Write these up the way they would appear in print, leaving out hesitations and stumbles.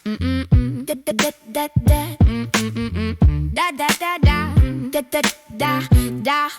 Da da da da da. Da da da da. Da da da da.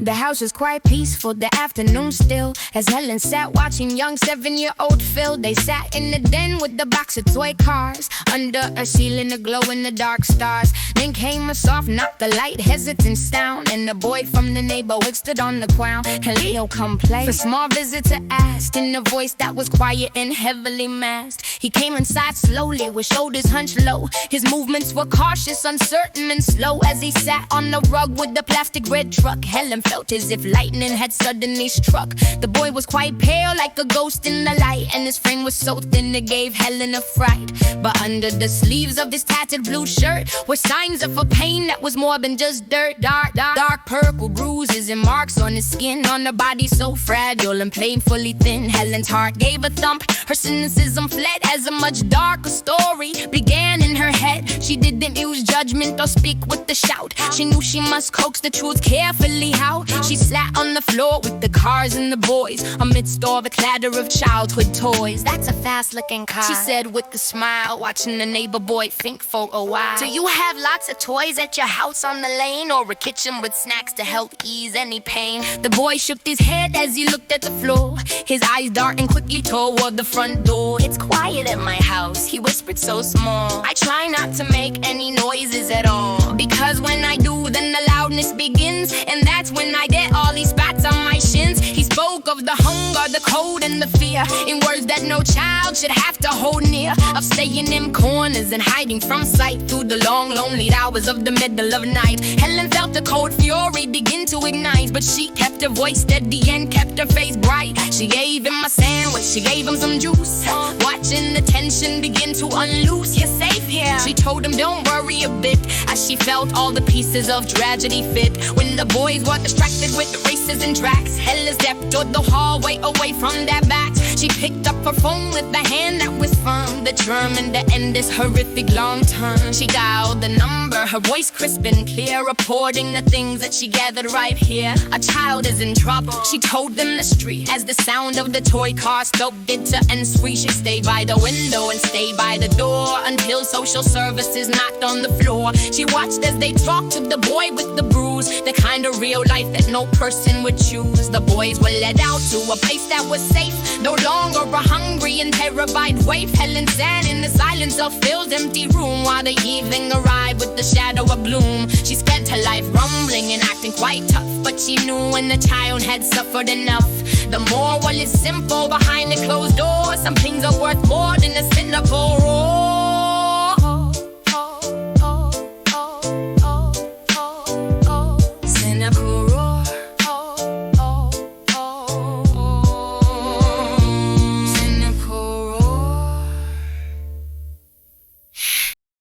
The house was quite peaceful, the afternoon still, as Helen sat watching young 7-year-old Phil. They sat in the den with the box of toy cars, under a ceiling aglow in the dark stars. Then came a soft knock, the light hesitant sound, and the boy from the neighborhood stood on the ground. And Leo come play. The small visitor asked in a voice that was quiet and heavily masked. He came inside slowly with shoulders hunched low. His movements were cautious, uncertain and slow. As he sat on the rug with the plastic red truck, Helen felt as if lightning had suddenly struck. The boy was quite pale, like a ghost in the light, and his frame was so thin it gave Helen a fright. But under the sleeves of his tattered blue shirt were signs of a pain that was more than just dirt. Dark purple bruises and marks on his skin, on a body so fragile and painfully thin. Helen's heart gave a thump, her cynicism fled as a much darker story began in her head. She didn't use judgment or speak with a shout. She knew she must coax the truth carefully out. She sat on the floor with the cars and the boys, amidst all the clatter of childhood toys. That's a fast-looking car, she said with a smile, watching the neighbor boy think for a while. Do you have lots of toys at your house on the lane, or a kitchen with snacks to help ease any pain? The boy shook his head as he looked at the floor, his eyes darting quickly toward the front door. It's quiet at my house, he whispered so small. I try not to make any noises at all, because when I do, then the loudness begins, and that's when I get all these spots on my shins. He spoke of the hunger, the cold, and the fear, in words that no child should have to hold near. Of staying in corners and hiding from sight through the long, lonely hours of the middle of night. Helen felt the cold fury begin to ignite, but she kept her voice steady and kept her face bright. She gave him a sandwich, she gave him some juice, watching the tension begin to unloose. You're safe here, she told him, don't worry a bit, as she felt all the pieces of tragedy fit. When the boys were distracted with races and tracks, Helen stepped toward the hallway away from their backs. She picked up her phone with the hand that was firm, determined to end this horrific long term. She dialed the number, her voice crisp and clear, reporting the things that she gathered right here. A child is in trouble, she told them the street, as the sound of the toy car spoke bitter and sweet. She stayed by the window and stayed by the door until social services knocked on the floor. She watched as they talked to the boy with the bruise, the kind of real life that no person would choose. The boys were led out to a place that was safe, no longer a hungry and terrified waif. Helen sat in the silence of Phil's empty room while the evening arrived with the shadow of gloom. She spent her life rumbling and acting quite tough, but she knew when the child had suffered enough. The moral is simple, behind the closed doors, some things are worth more than a cynical roar.